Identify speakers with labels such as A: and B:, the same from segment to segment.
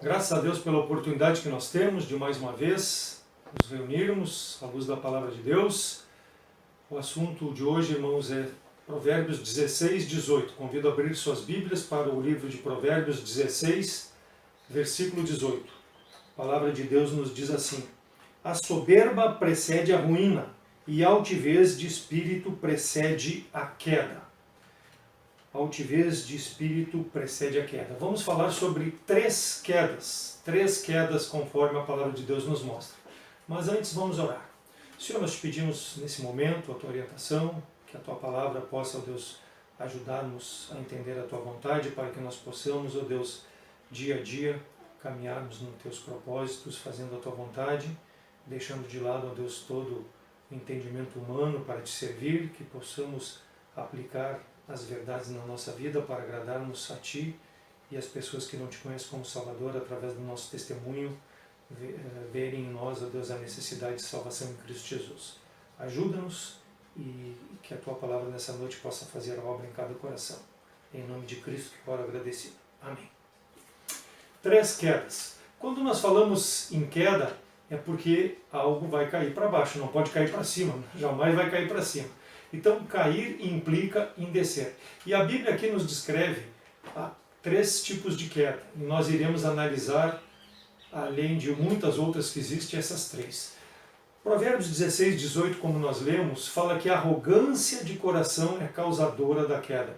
A: Graças a Deus pela oportunidade que nós temos de mais uma vez nos reunirmos à luz da Palavra de Deus. O assunto de hoje, irmãos, é Provérbios 16, 18. Convido a abrir suas Bíblias para o livro de Provérbios 16, versículo 18. A Palavra de Deus nos diz assim: a soberba precede a ruína, e a altivez de espírito precede a queda. A altivez de espírito precede a queda. Vamos falar sobre três quedas conforme a Palavra de Deus nos mostra. Mas antes vamos orar. Senhor, nós te pedimos nesse momento a tua orientação, que a tua palavra possa, ó Deus, ajudar-nos a entender a tua vontade, para que nós possamos, ó Deus, dia a dia, caminharmos nos teus propósitos, fazendo a tua vontade, deixando de lado, ó Deus, todo o entendimento humano para te servir, que possamos aplicar as verdades na nossa vida para agradarmos a Ti e as pessoas que não Te conhecem como Salvador, através do nosso testemunho, verem em nós, ó Deus, a necessidade de salvação em Cristo Jesus. Ajuda-nos e que a Tua palavra nessa noite possa fazer a obra em cada coração. Em nome de Cristo que oro agradecido. Amém. Três quedas. Quando nós falamos em queda, é porque algo vai cair para baixo, não pode cair para cima, jamais vai cair para cima. Então, cair implica em descer. E a Bíblia aqui nos descreve três tipos de queda. E nós iremos analisar, além de muitas outras que existem, essas três. Provérbios 16, 18, como nós lemos, fala que a arrogância de coração é causadora da queda.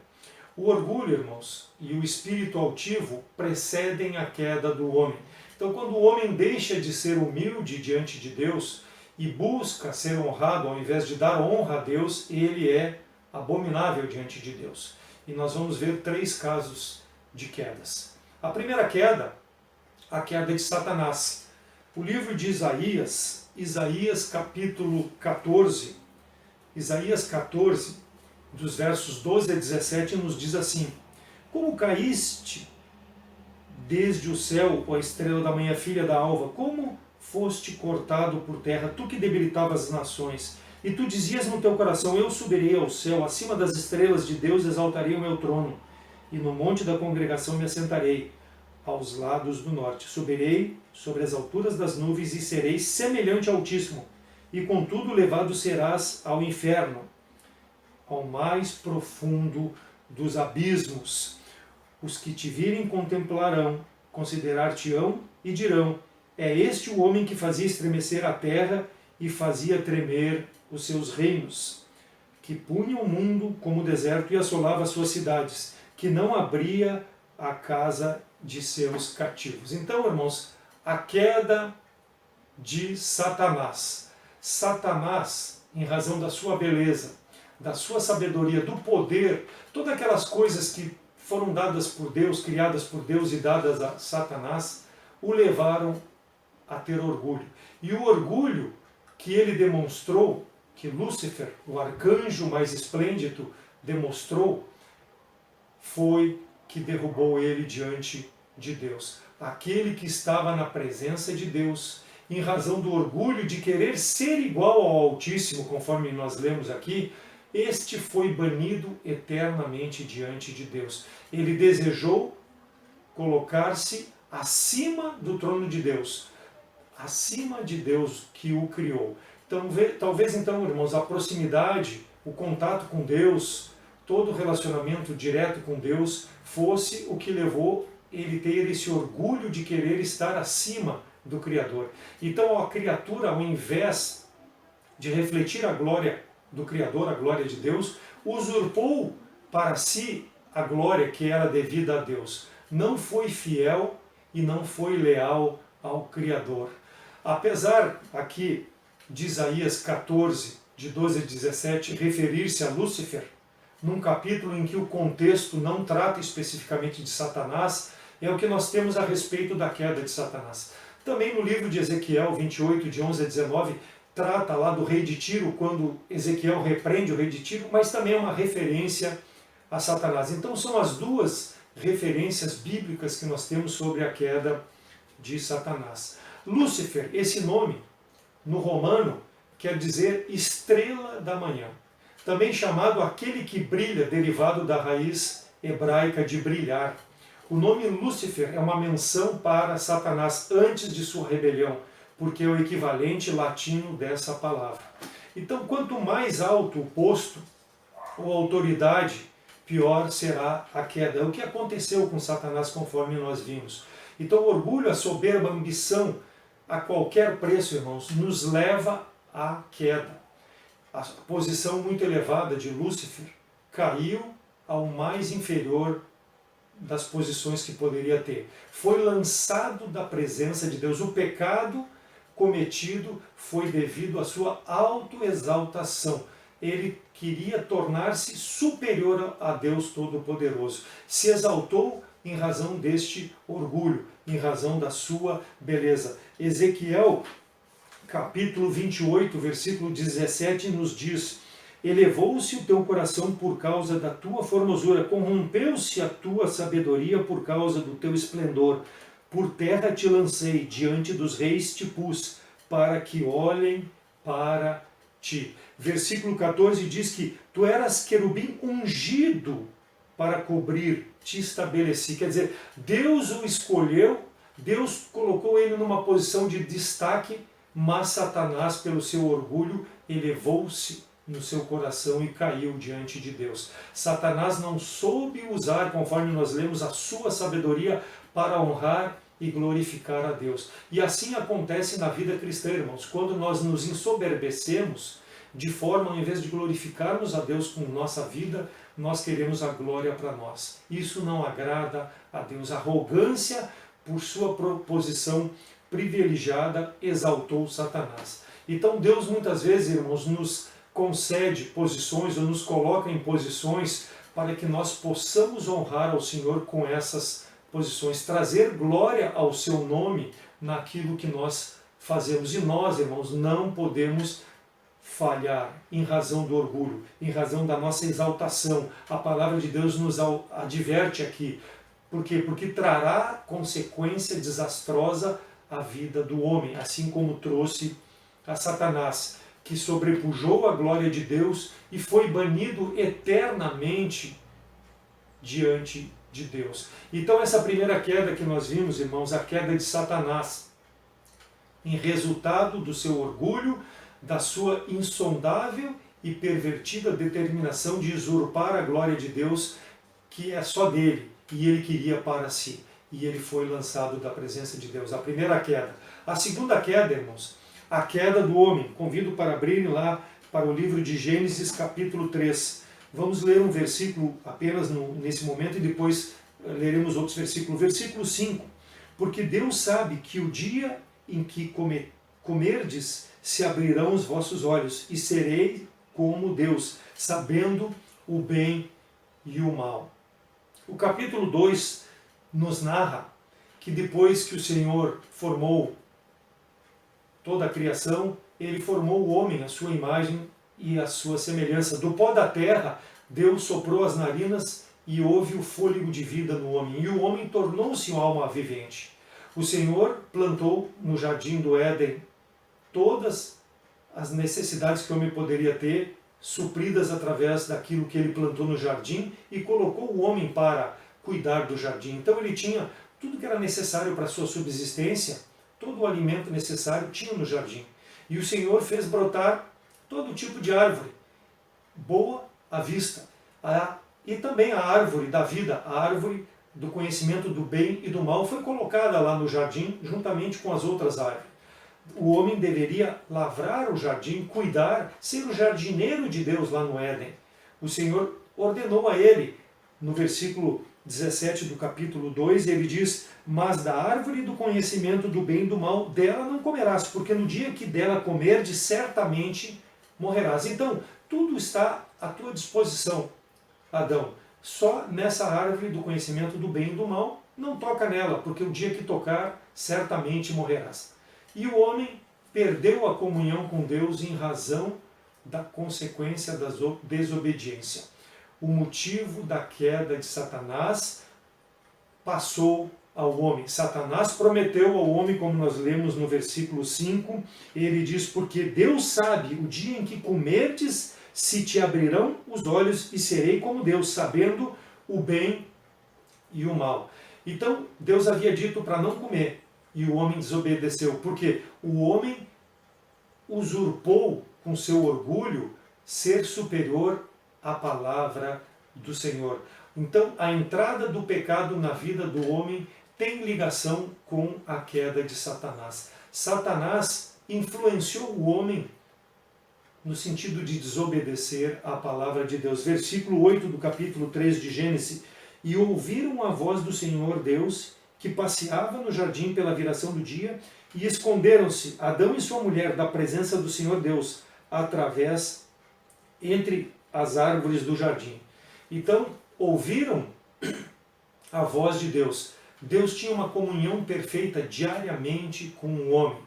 A: O orgulho, irmãos, e o espírito altivo precedem a queda do homem. Então, quando o homem deixa de ser humilde diante de Deus e busca ser honrado ao invés de dar honra a Deus, ele é abominável diante de Deus. E nós vamos ver três casos de quedas. A primeira queda, a queda de Satanás. O livro de Isaías capítulo 14, Isaías 14, dos versos 12 a 17, nos diz assim: como caíste desde o céu, ó estrela da manhã, filha da alva, como foste cortado por terra, tu que debilitavas as nações, e tu dizias no teu coração: eu subirei ao céu, acima das estrelas de Deus exaltarei o meu trono, e no monte da congregação me assentarei, aos lados do norte. Subirei sobre as alturas das nuvens e serei semelhante ao Altíssimo, e contudo levado serás ao inferno, ao mais profundo dos abismos. Os que te virem contemplarão, considerar-te-ão e dirão: é este o homem que fazia estremecer a terra e fazia tremer os seus reinos, que punha o mundo como deserto e assolava as suas cidades, que não abria a casa de seus cativos. Então, irmãos, a queda de Satanás. Satanás, em razão da sua beleza, da sua sabedoria, do poder, todas aquelas coisas que foram dadas por Deus, criadas por Deus e dadas a Satanás, o levaram a ter orgulho. E o orgulho que ele demonstrou, que Lúcifer, o arcanjo mais esplêndido, demonstrou, foi que derrubou ele diante de Deus. Aquele que estava na presença de Deus, em razão do orgulho de querer ser igual ao Altíssimo, conforme nós lemos aqui, este foi banido eternamente diante de Deus. Ele desejou colocar-se acima do trono de Deus, acima de Deus que o criou. Então, talvez então, irmãos, a proximidade, o contato com Deus, todo o relacionamento direto com Deus fosse o que levou ele ter esse orgulho de querer estar acima do Criador. Então a criatura, ao invés de refletir a glória do Criador, a glória de Deus, usurpou para si a glória que era devida a Deus. Não foi fiel e não foi leal ao Criador. Apesar aqui de Isaías 14, de 12 a 17, referir-se a Lúcifer, num capítulo em que o contexto não trata especificamente de Satanás, é o que nós temos a respeito da queda de Satanás. Também no livro de Ezequiel 28, de 11 a 19, trata lá do rei de Tiro, quando Ezequiel repreende o rei de Tiro, mas também é uma referência a Satanás. Então são as duas referências bíblicas que nós temos sobre a queda de Satanás. Lúcifer, esse nome, no romano, quer dizer estrela da manhã. Também chamado aquele que brilha, derivado da raiz hebraica de brilhar. O nome Lúcifer é uma menção para Satanás antes de sua rebelião, porque é o equivalente latino dessa palavra. Então, quanto mais alto o posto ou autoridade, pior será a queda. É o que aconteceu com Satanás, conforme nós vimos. Então, o orgulho, a soberba, a ambição, a qualquer preço, irmãos, nos leva à queda. A posição muito elevada de Lúcifer caiu ao mais inferior das posições que poderia ter. Foi lançado da presença de Deus. O pecado cometido foi devido à sua autoexaltação. Ele queria tornar-se superior a Deus Todo-Poderoso. Se exaltou em razão deste orgulho, em razão da sua beleza. Ezequiel, capítulo 28, versículo 17, nos diz: elevou-se o teu coração por causa da tua formosura, corrompeu-se a tua sabedoria por causa do teu esplendor. Por terra te lancei, diante dos reis te pus, para que olhem para ti. Versículo 14 diz que tu eras querubim ungido para cobrir, te estabeleci. Quer dizer, Deus o escolheu, Deus colocou ele numa posição de destaque, mas Satanás, pelo seu orgulho, elevou-se no seu coração e caiu diante de Deus. Satanás não soube usar, conforme nós lemos, a sua sabedoria para honrar e glorificar a Deus. E assim acontece na vida cristã, irmãos, quando nós nos ensoberbecemos, de forma, ao invés de glorificarmos a Deus com nossa vida, nós queremos a glória para nós. Isso não agrada a Deus. A arrogância, por sua posição privilegiada, exaltou Satanás. Então Deus muitas vezes, irmãos, nos concede posições ou nos coloca em posições para que nós possamos honrar ao Senhor com essas posições, trazer glória ao seu nome naquilo que nós fazemos. E nós, irmãos, não podemos falhar em razão do orgulho, em razão da nossa exaltação. A palavra de Deus nos adverte aqui. Por quê? Porque trará consequência desastrosa à vida do homem, assim como trouxe a Satanás, que sobrepujou a glória de Deus e foi banido eternamente diante de Deus. Então essa primeira queda que nós vimos, irmãos, a queda de Satanás, em resultado do seu orgulho, da sua insondável e pervertida determinação de usurpar a glória de Deus, que é só dele, e ele queria para si. E ele foi lançado da presença de Deus. A primeira queda. A segunda queda, irmãos, a queda do homem. Convido para abrirem lá para o livro de Gênesis, capítulo 3. Vamos ler um versículo apenas nesse momento e depois leremos outros versículos. Versículo 5. Porque Deus sabe que o dia em que comerdes, se abrirão os vossos olhos, e serei como Deus, sabendo o bem e o mal. O capítulo 2 nos narra que depois que o Senhor formou toda a criação, ele formou o homem, a sua imagem e a sua semelhança. Do pó da terra, Deus soprou as narinas e houve o fôlego de vida no homem, e o homem tornou-se uma alma vivente. O Senhor plantou no jardim do Éden todas as necessidades que o homem poderia ter, supridas através daquilo que ele plantou no jardim, e colocou o homem para cuidar do jardim. Então ele tinha tudo que era necessário para a sua subsistência, todo o alimento necessário tinha no jardim. E o Senhor fez brotar todo tipo de árvore, boa à vista, e também a árvore da vida, a árvore do conhecimento do bem e do mal, foi colocada lá no jardim, juntamente com as outras árvores. O homem deveria lavrar o jardim, cuidar, ser o jardineiro de Deus lá no Éden. O Senhor ordenou a ele, no versículo 17 do capítulo 2, ele diz: mas da árvore do conhecimento do bem e do mal, dela não comerás, porque no dia que dela comerdes, certamente morrerás. Então, tudo está à tua disposição, Adão. Só nessa árvore do conhecimento do bem e do mal, não toca nela, porque o dia que tocar, certamente morrerás. E o homem perdeu a comunhão com Deus em razão da consequência da desobediência. O motivo da queda de Satanás passou ao homem. Satanás prometeu ao homem, como nós lemos no versículo 5, ele diz: porque Deus sabe o dia em que comerdes, se te abrirão os olhos e serei como Deus, sabendo o bem e o mal. Então, Deus havia dito para não comer, e o homem desobedeceu, porque o homem usurpou com seu orgulho ser superior à palavra do Senhor. Então, a entrada do pecado na vida do homem tem ligação com a queda de Satanás. Satanás influenciou o homem no sentido de desobedecer à palavra de Deus. Versículo 8 do capítulo 3 de Gênesis. E ouviram a voz do Senhor Deus, que passeava no jardim pela viração do dia, e esconderam-se Adão e sua mulher da presença do Senhor Deus, através entre as árvores do jardim. Então, ouviram a voz de Deus. Deus tinha uma comunhão perfeita diariamente com o homem,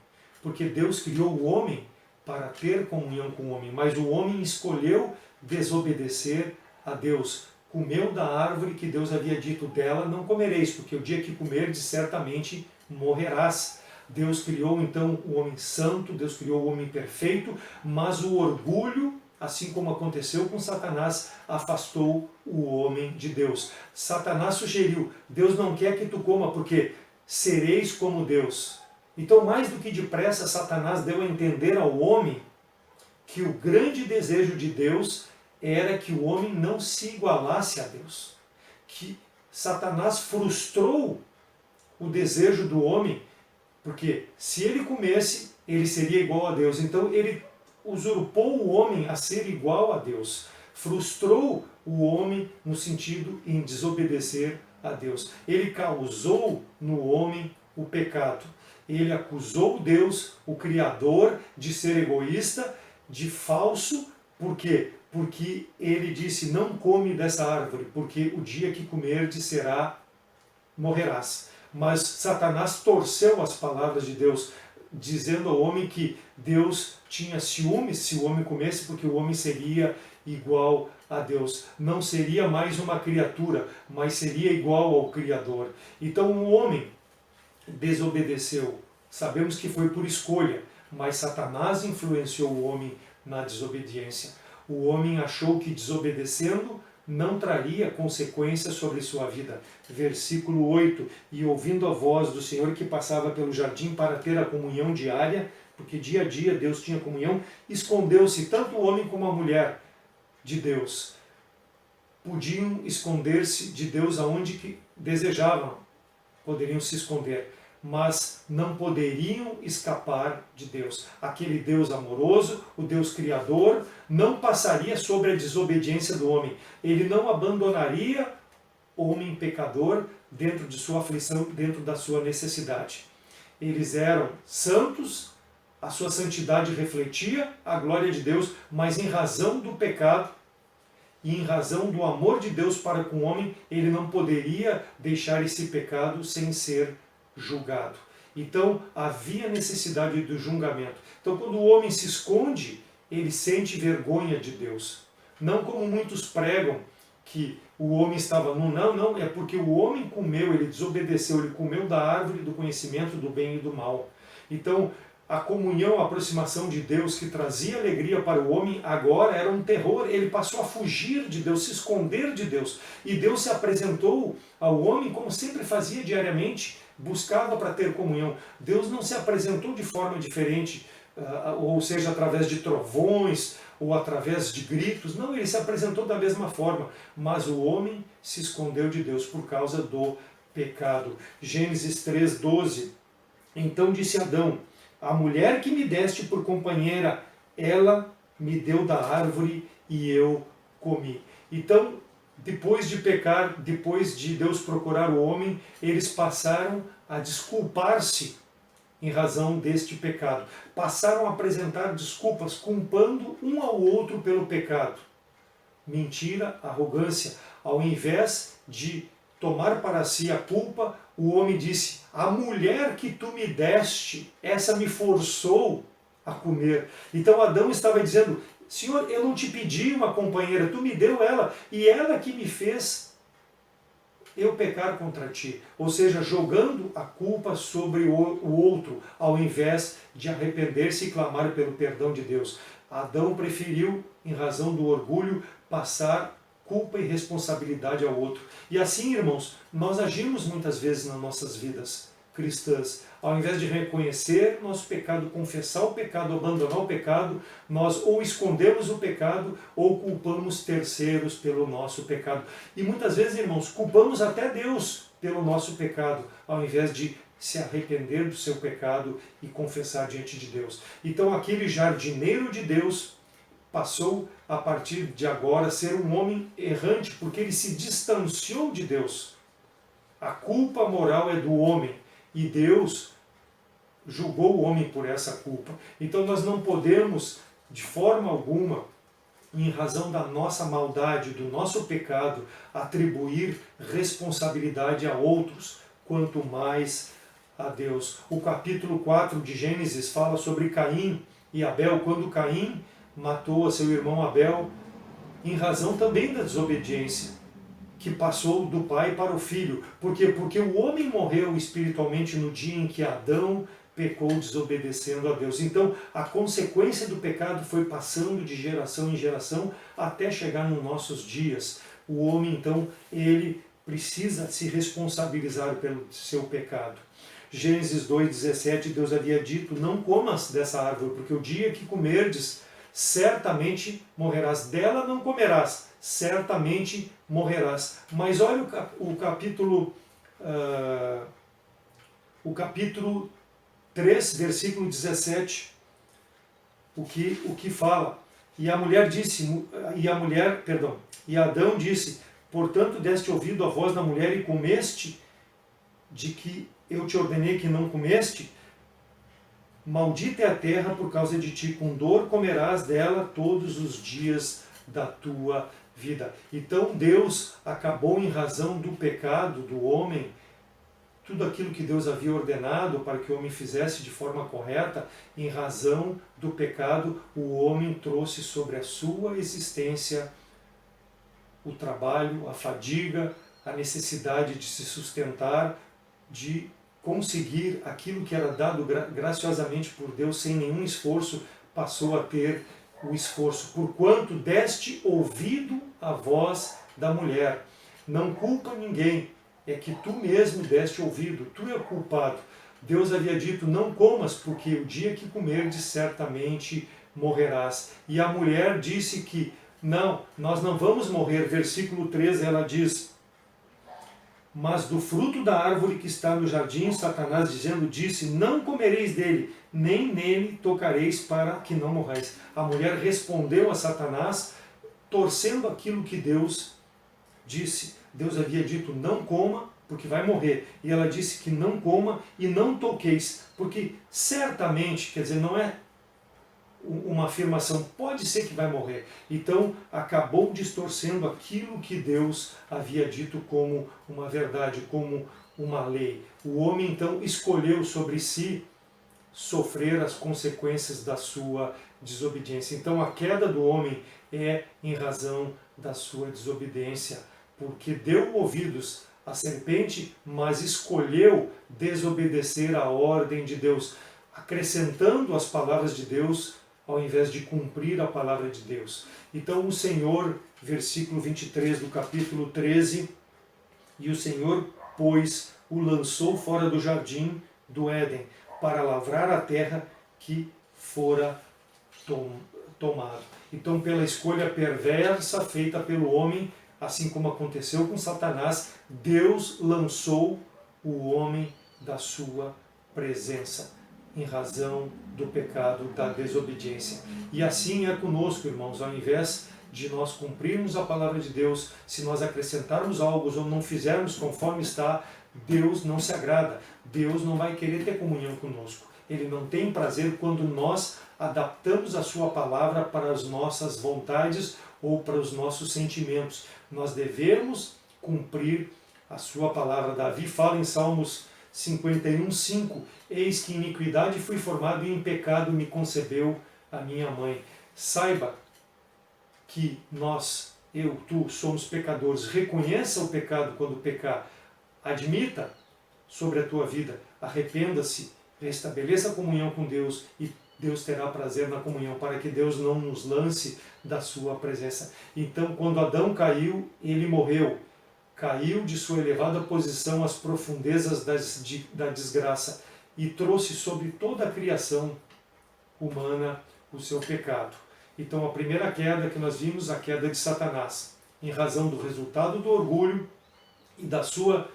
A: porque Deus criou o homem para ter comunhão com o homem, mas o homem escolheu desobedecer a Deus. Comeu da árvore que Deus havia dito, dela não comereis, porque o dia que comerdes certamente morrerás. Deus criou então o homem santo, Deus criou o homem perfeito, mas o orgulho, assim como aconteceu com Satanás, afastou o homem de Deus. Satanás sugeriu, Deus não quer que tu coma, porque sereis como Deus. Então, mais do que depressa, Satanás deu a entender ao homem que o grande desejo de Deus era que o homem não se igualasse a Deus. Que Satanás frustrou o desejo do homem, porque se ele comesse, ele seria igual a Deus. Então ele usurpou o homem a ser igual a Deus. Frustrou o homem no sentido em desobedecer a Deus. Ele causou no homem o pecado. Ele acusou Deus, o Criador, de ser egoísta, de falso. Por quê? Porque ele disse, não come dessa árvore, porque o dia que comerdes morrerás. Mas Satanás torceu as palavras de Deus, dizendo ao homem que Deus tinha ciúmes se o homem comesse, porque o homem seria igual a Deus. Não seria mais uma criatura, mas seria igual ao Criador. Então o homem desobedeceu. Sabemos que foi por escolha, mas Satanás influenciou o homem na desobediência. O homem achou que desobedecendo não traria consequências sobre sua vida. Versículo 8, e ouvindo a voz do Senhor que passava pelo jardim para ter a comunhão diária, porque dia a dia Deus tinha comunhão, escondeu-se tanto o homem como a mulher de Deus. Podiam esconder-se de Deus aonde que desejavam, poderiam se esconder, mas não poderiam escapar de Deus. Aquele Deus amoroso, o Deus criador, não passaria sobre a desobediência do homem. Ele não abandonaria o homem pecador dentro de sua aflição, dentro da sua necessidade. Eles eram santos, a sua santidade refletia a glória de Deus, mas em razão do pecado e em razão do amor de Deus para com o homem, ele não poderia deixar esse pecado sem ser julgado. Então havia necessidade do julgamento. Então quando o homem se esconde, ele sente vergonha de Deus. Não como muitos pregam que o homem estava nu. Não, é porque o homem comeu, ele desobedeceu, ele comeu da árvore do conhecimento do bem e do mal. Então a comunhão, a aproximação de Deus que trazia alegria para o homem, agora era um terror. Ele passou a fugir de Deus, se esconder de Deus. E Deus se apresentou ao homem como sempre fazia diariamente, buscava para ter comunhão. Deus não se apresentou de forma diferente, ou seja, através de trovões, ou através de gritos. Não, ele se apresentou da mesma forma, mas o homem se escondeu de Deus por causa do pecado. Gênesis 3:12. Então disse Adão, a mulher que me deste por companheira, ela me deu da árvore e eu comi. Então, depois de pecar, depois de Deus procurar o homem, eles passaram a desculpar-se em razão deste pecado. Passaram a apresentar desculpas, culpando um ao outro pelo pecado. Mentira, arrogância. Ao invés de tomar para si a culpa, o homem disse, a mulher que tu me deste, essa me forçou a comer. Então Adão estava dizendo, Senhor, eu não te pedi uma companheira, tu me deu ela, e ela que me fez eu pecar contra ti. Ou seja, jogando a culpa sobre o outro, ao invés de arrepender-se e clamar pelo perdão de Deus. Adão preferiu, em razão do orgulho, passar culpa e responsabilidade ao outro. E assim, irmãos, nós agimos muitas vezes nas nossas vidas cristãs. Ao invés de reconhecer nosso pecado, confessar o pecado, abandonar o pecado, nós ou escondemos o pecado ou culpamos terceiros pelo nosso pecado. E muitas vezes, irmãos, culpamos até Deus pelo nosso pecado, ao invés de se arrepender do seu pecado e confessar diante de Deus. Então aquele jardineiro de Deus passou a partir de agora a ser um homem errante, porque ele se distanciou de Deus. A culpa moral é do homem e Deus julgou o homem por essa culpa. Então nós não podemos, de forma alguma, em razão da nossa maldade, do nosso pecado, atribuir responsabilidade a outros, quanto mais a Deus. O capítulo 4 de Gênesis fala sobre Caim e Abel, quando Caim matou a seu irmão Abel, em razão também da desobediência, que passou do pai para o filho. Por quê? Porque o homem morreu espiritualmente no dia em que Adão pecou desobedecendo a Deus. Então, a consequência do pecado foi passando de geração em geração até chegar nos nossos dias. O homem, então, ele precisa se responsabilizar pelo seu pecado. Gênesis 2,17, Deus havia dito, não comas dessa árvore, porque o dia que comerdes, certamente morrerás. Dela não comerás, certamente morrerás. Mas olha o capítulo 3, versículo 17, o que fala. E Adão disse, portanto deste ouvido à voz da mulher e comeste de que eu te ordenei que não comeste, maldita é a terra por causa de ti, com dor comerás dela todos os dias da tua vida. Então Deus acabou, em razão do pecado do homem, tudo aquilo que Deus havia ordenado para que o homem fizesse de forma correta, em razão do pecado, o homem trouxe sobre a sua existência o trabalho, a fadiga, a necessidade de se sustentar, de conseguir aquilo que era dado graciosamente por Deus sem nenhum esforço, passou a ter o esforço. Porquanto deste ouvido à voz da mulher. Não culpa ninguém, é que tu mesmo deste ouvido, tu é o culpado. Deus havia dito, não comas, porque o dia que comerdes certamente morrerás. E a mulher disse que, não, nós não vamos morrer. Versículo 13, ela diz, mas do fruto da árvore que está no jardim, Satanás disse, não comereis dele, nem nele tocareis para que não morrais. A mulher respondeu a Satanás, torcendo aquilo que Deus disse. Deus havia dito, não coma, porque vai morrer. E ela disse que não coma e não toqueis, porque certamente, quer dizer, não é uma afirmação, pode ser que vai morrer. Então acabou distorcendo aquilo que Deus havia dito como uma verdade, como uma lei. O homem então escolheu sobre si sofrer as consequências da sua desobediência. Então a queda do homem é em razão da sua desobediência, porque deu ouvidos à serpente, mas escolheu desobedecer à ordem de Deus, acrescentando as palavras de Deus ao invés de cumprir a palavra de Deus. Então o Senhor, versículo 23 do capítulo 13, e o Senhor, pois, o lançou fora do jardim do Éden, para lavrar a terra que fora tomada. Então, pela escolha perversa feita pelo homem, assim como aconteceu com Satanás, Deus lançou o homem da sua presença, em razão do pecado da desobediência. E assim é conosco, irmãos, ao invés de nós cumprirmos a palavra de Deus, se nós acrescentarmos algo ou não fizermos conforme está, Deus não se agrada. Deus não vai querer ter comunhão conosco. Ele não tem prazer quando nós adaptamos a sua palavra para as nossas vontades ou para os nossos sentimentos. Nós devemos cumprir a sua palavra. Davi fala em Salmos 51:5, eis que em iniquidade fui formado e em pecado me concebeu a minha mãe. Saiba que nós, eu, tu, somos pecadores. Reconheça o pecado quando pecar. Admita sobre a tua vida. Arrependa-se, restabeleça a comunhão com Deus e Deus terá prazer na comunhão, para que Deus não nos lance da sua presença. Então, quando Adão caiu, ele morreu. Caiu de sua elevada posição às profundezas da desgraça e trouxe sobre toda a criação humana o seu pecado. Então, a primeira queda que nós vimos, a queda de Satanás, em razão do resultado do orgulho e da sua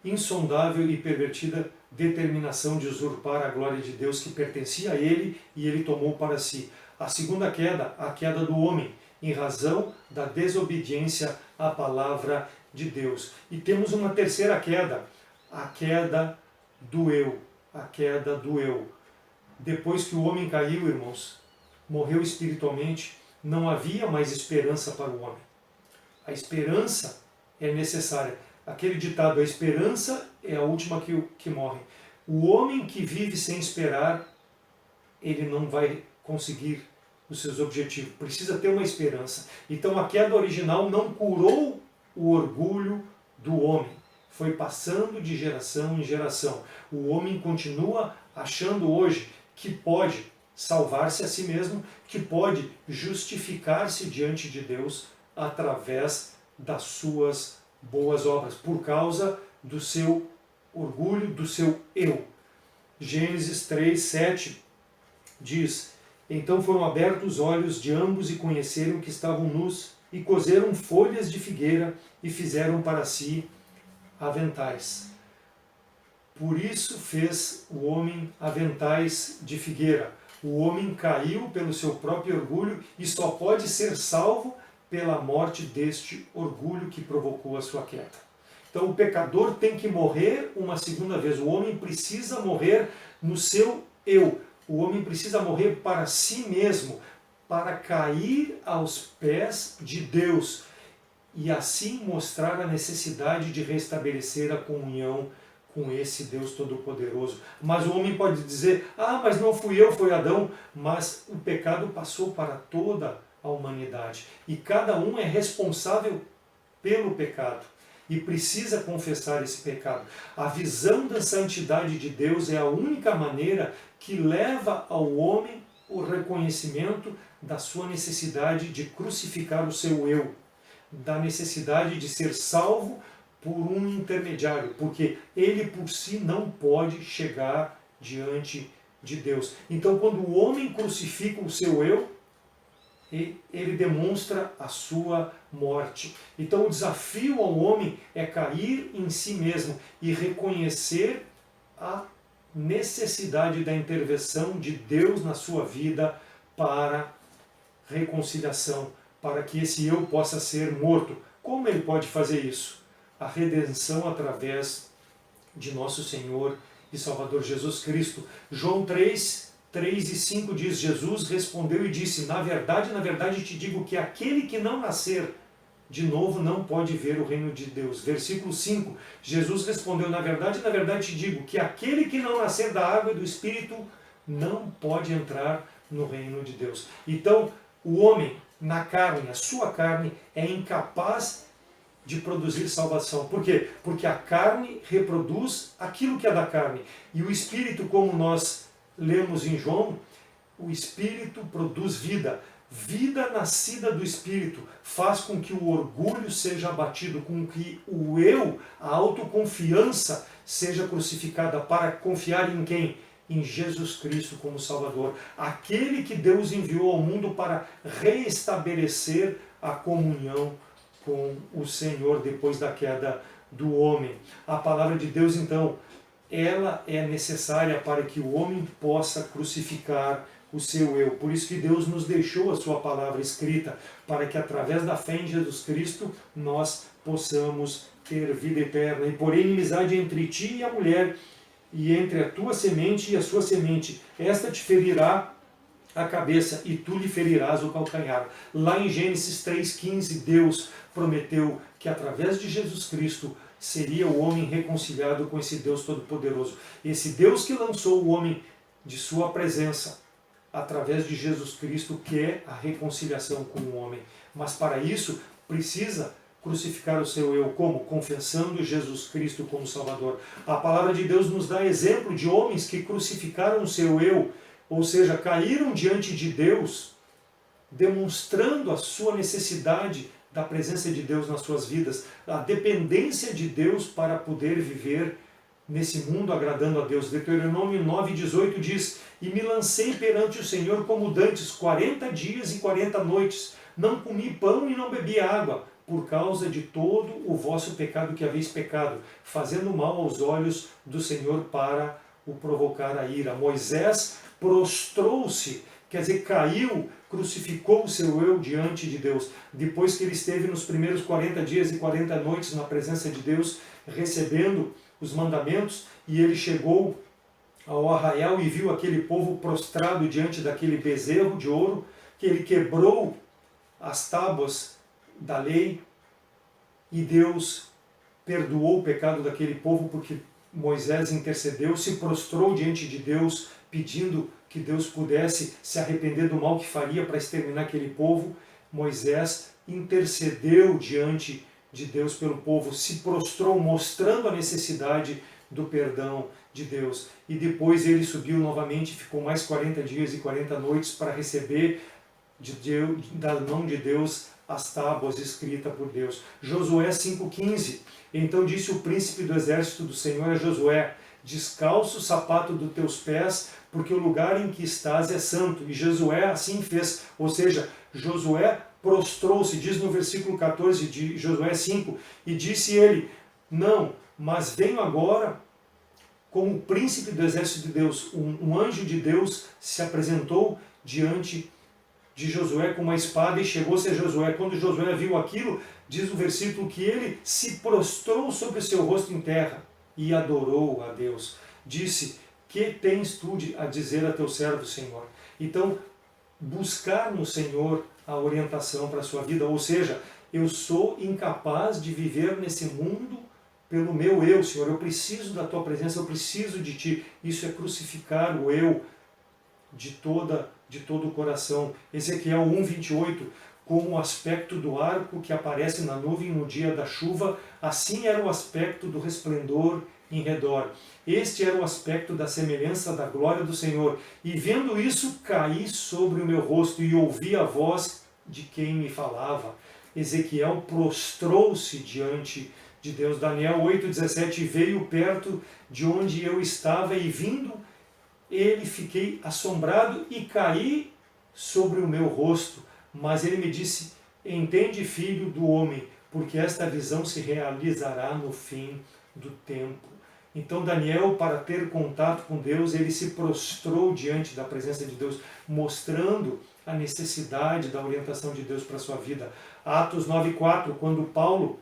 A: insondável e pervertida determinação de usurpar a glória de Deus que pertencia a ele e ele tomou para si. A segunda queda, a queda do homem, em razão da desobediência à palavra de Deus. E temos uma terceira queda, a queda do eu, a queda do eu. Depois que o homem caiu, irmãos, morreu espiritualmente, não havia mais esperança para o homem. A esperança é necessária. Aquele ditado, a esperança é a última que morre. O homem que vive sem esperar, ele não vai conseguir os seus objetivos. Precisa ter uma esperança. Então a queda original não curou o orgulho do homem. Foi passando de geração em geração. O homem continua achando hoje que pode salvar-se a si mesmo, que pode justificar-se diante de Deus através das suas boas obras, por causa do seu orgulho, do seu eu. Gênesis 3, 7 diz: então foram abertos os olhos de ambos e conheceram que estavam nus, e coseram folhas de figueira e fizeram para si aventais. Por isso fez o homem aventais de figueira. O homem caiu pelo seu próprio orgulho e só pode ser salvo pela morte deste orgulho que provocou a sua queda. Então o pecador tem que morrer uma segunda vez. O homem precisa morrer no seu eu. O homem precisa morrer para si mesmo, para cair aos pés de Deus e assim mostrar a necessidade de restabelecer a comunhão com esse Deus Todo-Poderoso. Mas o homem pode dizer, mas não fui eu, foi Adão. Mas o pecado passou para toda a humanidade. E cada um é responsável pelo pecado. E precisa confessar esse pecado. A visão da santidade de Deus é a única maneira que leva ao homem o reconhecimento da sua necessidade de crucificar o seu eu, da necessidade de ser salvo por um intermediário, porque ele por si não pode chegar diante de Deus. Então, quando o homem crucifica o seu eu, ele demonstra a sua morte. Então, o desafio ao homem é cair em si mesmo e reconhecer a necessidade da intervenção de Deus na sua vida para reconciliação, para que esse eu possa ser morto. Como ele pode fazer isso? A redenção através de nosso Senhor e Salvador Jesus Cristo. João 3 e 5 diz, Jesus respondeu e disse, na verdade te digo que aquele que não nascer de novo não pode ver o reino de Deus. Versículo 5, Jesus respondeu, na verdade te digo que aquele que não nascer da água e do Espírito não pode entrar no reino de Deus. Então, o homem na carne, a sua carne, é incapaz de produzir salvação. Por quê? Porque a carne reproduz aquilo que é da carne. E o Espírito, como nós lemos em João, o Espírito produz vida. Vida nascida do Espírito faz com que o orgulho seja abatido, com que o eu, a autoconfiança, seja crucificada para confiar em quem? Em Jesus Cristo como Salvador. Aquele que Deus enviou ao mundo para reestabelecer a comunhão com o Senhor depois da queda do homem. A palavra de Deus, então, ela é necessária para que o homem possa crucificar o seu eu. Por isso que Deus nos deixou a sua palavra escrita, para que através da fé em Jesus Cristo nós possamos ter vida eterna. E porém inimizade entre ti e a mulher, e entre a tua semente e a sua semente, esta te ferirá a cabeça e tu lhe ferirás o calcanhar. Lá em Gênesis 3,15, Deus prometeu que através de Jesus Cristo seria o homem reconciliado com esse Deus Todo-Poderoso. Esse Deus que lançou o homem de sua presença, através de Jesus Cristo, quer a reconciliação com o homem. Mas para isso precisa crucificar o seu eu. Como? Confessando Jesus Cristo como Salvador. A palavra de Deus nos dá exemplo de homens que crucificaram o seu eu, Ou seja, caíram diante de Deus, demonstrando a sua necessidade da presença de Deus nas suas vidas, a dependência de Deus para poder viver nesse mundo agradando a Deus. Deuteronômio 9,18 diz: e me lancei perante o Senhor como dantes 40 dias e 40 noites, não comi pão e não bebi água, por causa de todo o vosso pecado que haveis pecado, fazendo mal aos olhos do Senhor para o provocar a ira. Moisés prostrou-se, quer dizer, caiu, crucificou o seu eu diante de Deus. Depois que ele esteve nos primeiros 40 dias e 40 noites na presença de Deus, recebendo os mandamentos, e ele chegou ao arraial e viu aquele povo prostrado diante daquele bezerro de ouro, que ele quebrou as tábuas da lei, e Deus perdoou o pecado daquele povo, porque Moisés intercedeu, se prostrou diante de Deus, pedindo que Deus pudesse se arrepender do mal que faria para exterminar aquele povo. Moisés intercedeu diante de Deus pelo povo, se prostrou, mostrando a necessidade do perdão de Deus. E depois ele subiu novamente, ficou mais 40 dias e 40 noites para receber da mão de Deus as tábuas escritas por Deus. Josué 5,15. Então disse o príncipe do exército do Senhor a Josué: descalça o sapato dos teus pés, porque o lugar em que estás é santo. E Josué assim fez. Ou seja, Josué prostrou-se, diz no versículo 14 de Josué 5, e disse ele: não, mas venho agora como príncipe do exército de Deus. Um anjo de Deus se apresentou diante de Josué com uma espada e chegou-se a Josué. Quando Josué viu aquilo, diz o versículo que ele se prostrou sobre seu rosto em terra e adorou a Deus. Disse: que tens tu a dizer a teu servo, Senhor? Então, buscar no Senhor a orientação para a sua vida, ou seja, eu sou incapaz de viver nesse mundo pelo meu eu, Senhor, eu preciso da tua presença, eu preciso de ti. Isso é crucificar o eu de todo o coração. Ezequiel 1:28, como o aspecto do arco que aparece na nuvem no dia da chuva, assim era o aspecto do resplendor em redor. Este era o aspecto da semelhança da glória do Senhor. E vendo isso, caí sobre o meu rosto e ouvi a voz de quem me falava. Ezequiel prostrou-se diante de Deus. Daniel 8:17, veio perto de onde eu estava e vindo ele fiquei assombrado e caí sobre o meu rosto. Mas ele me disse: entende, filho do homem, porque esta visão se realizará no fim do tempo. Então Daniel, para ter contato com Deus, ele se prostrou diante da presença de Deus, mostrando a necessidade da orientação de Deus para a sua vida. Atos 9:4, quando Paulo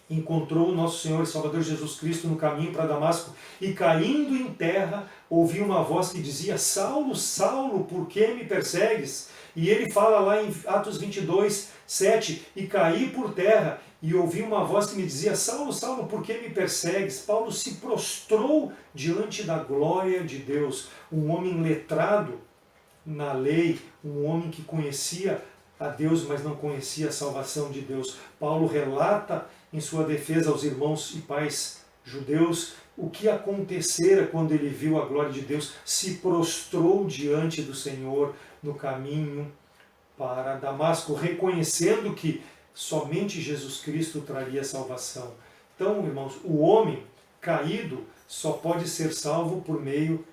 A: encontrou o nosso Senhor e Salvador Jesus Cristo no caminho para Damasco, e caindo em terra, ouviu uma voz que dizia: Saulo, Saulo, por que me persegues? E ele fala lá em Atos 22:7, e caí por terra, e ouvi uma voz que me dizia: Saulo, Saulo, por que me persegues? Paulo se prostrou diante da glória de Deus, um homem letrado na lei, um homem que conhecia a Deus, mas não conhecia a salvação de Deus. Paulo relata em sua defesa aos irmãos e pais judeus o que acontecera quando ele viu a glória de Deus, se prostrou diante do Senhor no caminho para Damasco, reconhecendo que somente Jesus Cristo traria salvação. Então, irmãos, o homem caído só pode ser salvo por meio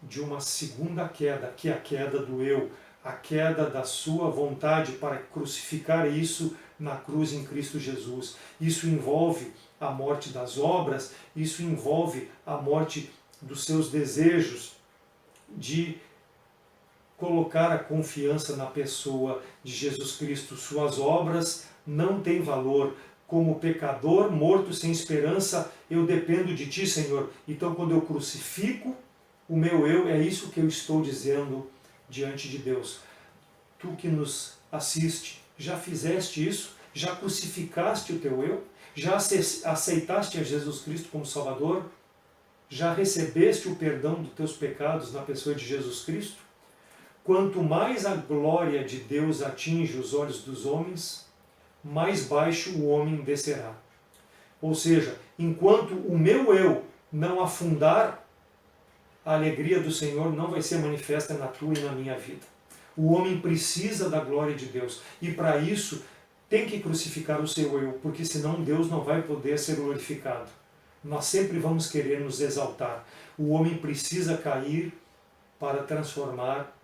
A: de uma segunda queda, que é a queda do eu, a queda da sua vontade para crucificar isso na cruz em Cristo Jesus. Isso envolve a morte das obras, isso envolve a morte dos seus desejos de colocar a confiança na pessoa de Jesus Cristo. Suas obras não têm valor. Como pecador, morto sem esperança, eu dependo de ti, Senhor. Então, quando eu crucifico o meu eu, é isso que eu estou dizendo diante de Deus. Tu que nos assiste, já fizeste isso? Já crucificaste o teu eu? Já aceitaste a Jesus Cristo como Salvador? Já recebeste o perdão dos teus pecados na pessoa de Jesus Cristo? Quanto mais a glória de Deus atinge os olhos dos homens, mais baixo o homem descerá. Ou seja, enquanto o meu eu não afundar a alegria do Senhor não vai ser manifesta na tua e na minha vida. O homem precisa da glória de Deus, e para isso tem que crucificar o seu eu, porque senão Deus não vai poder ser glorificado. Nós sempre vamos querer nos exaltar. O homem precisa cair para transformar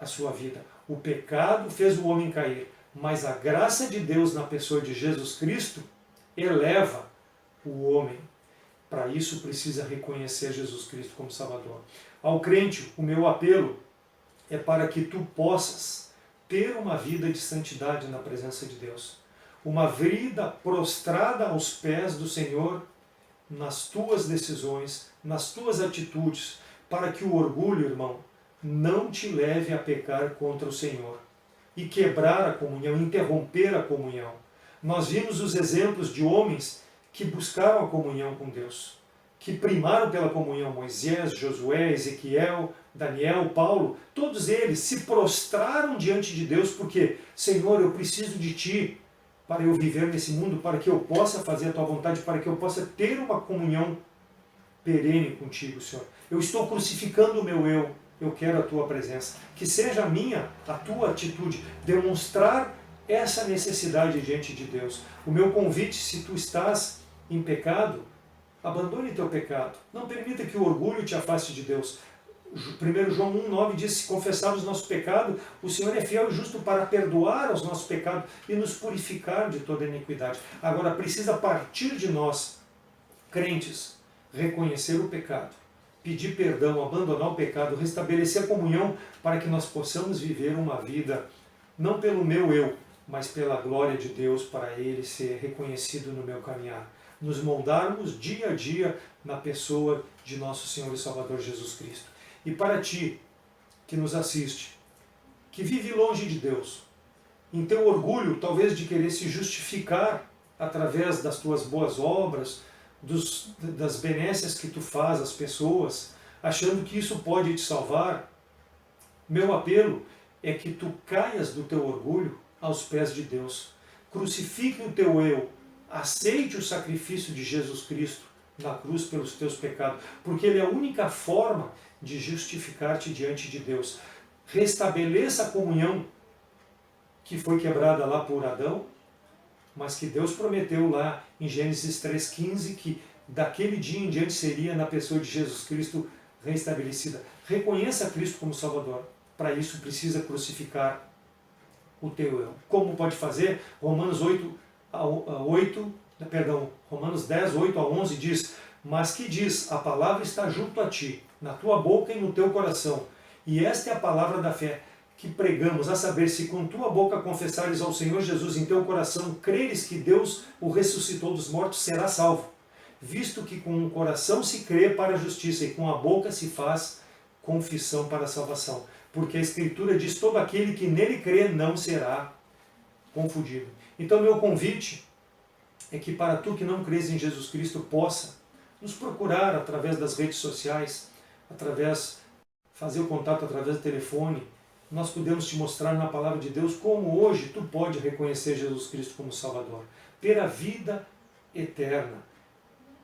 A: a sua vida. O pecado fez o homem cair, mas a graça de Deus na pessoa de Jesus Cristo eleva o homem. Para isso precisa reconhecer Jesus Cristo como Salvador. Ao crente, o meu apelo é para que tu possas ter uma vida de santidade na presença de Deus. Uma vida prostrada aos pés do Senhor nas tuas decisões, nas tuas atitudes, para que o orgulho, irmão, não te leve a pecar contra o Senhor e quebrar a comunhão, interromper a comunhão. Nós vimos os exemplos de homens que buscaram a comunhão com Deus, que primaram pela comunhão: Moisés, Josué, Ezequiel, Daniel, Paulo. Todos eles se prostraram diante de Deus porque: Senhor, eu preciso de Ti para eu viver nesse mundo, para que eu possa fazer a Tua vontade, para que eu possa ter uma comunhão perene contigo, Senhor. Eu estou crucificando o meu eu quero a Tua presença. Que seja a Tua atitude, demonstrar essa necessidade diante de Deus. O meu convite, se tu estás em pecado, abandone teu pecado. Não permita que o orgulho te afaste de Deus. 1 João 1,9 diz: se confessarmos nosso pecado, o Senhor é fiel e justo para perdoar os nossos pecados e nos purificar de toda iniquidade. Agora, precisa partir de nós, crentes, reconhecer o pecado, pedir perdão, abandonar o pecado, restabelecer a comunhão para que nós possamos viver uma vida, não pelo meu eu, mas pela glória de Deus, para Ele ser reconhecido no meu caminhar. Nos moldarmos dia a dia na pessoa de nosso Senhor e Salvador Jesus Cristo. E para ti, que nos assiste, que vive longe de Deus, em teu orgulho, talvez de querer se justificar através das tuas boas obras, das benécias que tu faz às pessoas, achando que isso pode te salvar, meu apelo é que tu caias do teu orgulho aos pés de Deus. Crucifique o teu eu, aceite o sacrifício de Jesus Cristo na cruz pelos teus pecados, porque Ele é a única forma de justificar-te diante de Deus. Restabeleça a comunhão que foi quebrada lá por Adão, mas que Deus prometeu lá em Gênesis 3,15 que daquele dia em diante seria na pessoa de Jesus Cristo restabelecida. Reconheça Cristo como Salvador. Para isso precisa crucificar o teu eu. Como pode fazer? Romanos 10, 8 a 11 diz: mas que diz, a palavra está junto a ti, na tua boca e no teu coração. E esta é a palavra da fé que pregamos, a saber, se com tua boca confessares ao Senhor Jesus, em teu coração creres que Deus o ressuscitou dos mortos, serás salvo. Visto que com o coração se crê para a justiça e com a boca se faz confissão para a salvação. Porque a Escritura diz: todo aquele que nele crê não será confundido. Então meu convite é que para tu que não crês em Jesus Cristo possa nos procurar através das redes sociais, fazer o contato através do telefone. Nós podemos te mostrar na palavra de Deus como hoje tu pode reconhecer Jesus Cristo como Salvador, ter a vida eterna,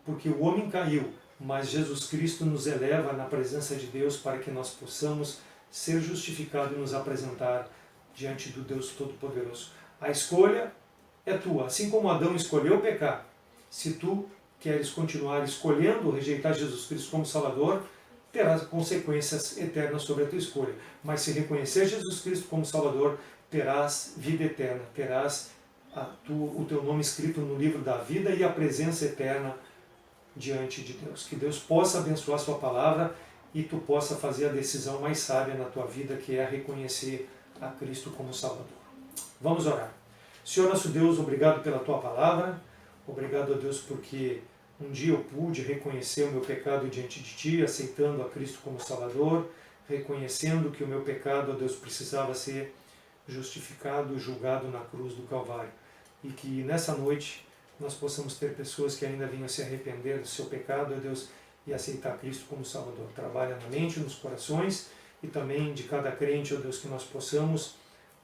A: porque o homem caiu, mas Jesus Cristo nos eleva na presença de Deus para que nós possamos ser justificados e nos apresentar diante do Deus Todo-Poderoso. A escolha é tua, assim como Adão escolheu pecar. Se tu queres continuar escolhendo rejeitar Jesus Cristo como Salvador, terás consequências eternas sobre a tua escolha. Mas se reconhecer Jesus Cristo como Salvador, terás vida eterna, terás o teu nome escrito no livro da vida e a presença eterna diante de Deus. Que Deus possa abençoar a sua palavra e tu possa fazer a decisão mais sábia na tua vida, que é reconhecer a Cristo como Salvador. Vamos orar. Senhor nosso Deus, obrigado pela tua palavra, obrigado a Deus porque um dia eu pude reconhecer o meu pecado diante de Ti, aceitando a Cristo como Salvador, reconhecendo que o meu pecado, ó Deus, precisava ser justificado e julgado na cruz do Calvário. E que nessa noite nós possamos ter pessoas que ainda venham se arrepender do seu pecado, ó Deus, e aceitar Cristo como Salvador. Trabalha na mente, nos corações e também de cada crente, ó Deus, que nós possamos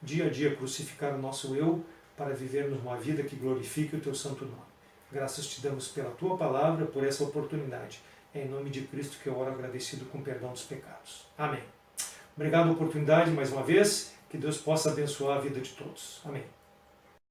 A: dia a dia crucificar o nosso eu para vivermos uma vida que glorifique o Teu santo nome. Graças te damos pela Tua palavra, por essa oportunidade. É em nome de Cristo que eu oro agradecido com perdão dos pecados. Amém. Obrigado pela oportunidade mais uma vez. Que Deus possa abençoar a vida de todos. Amém.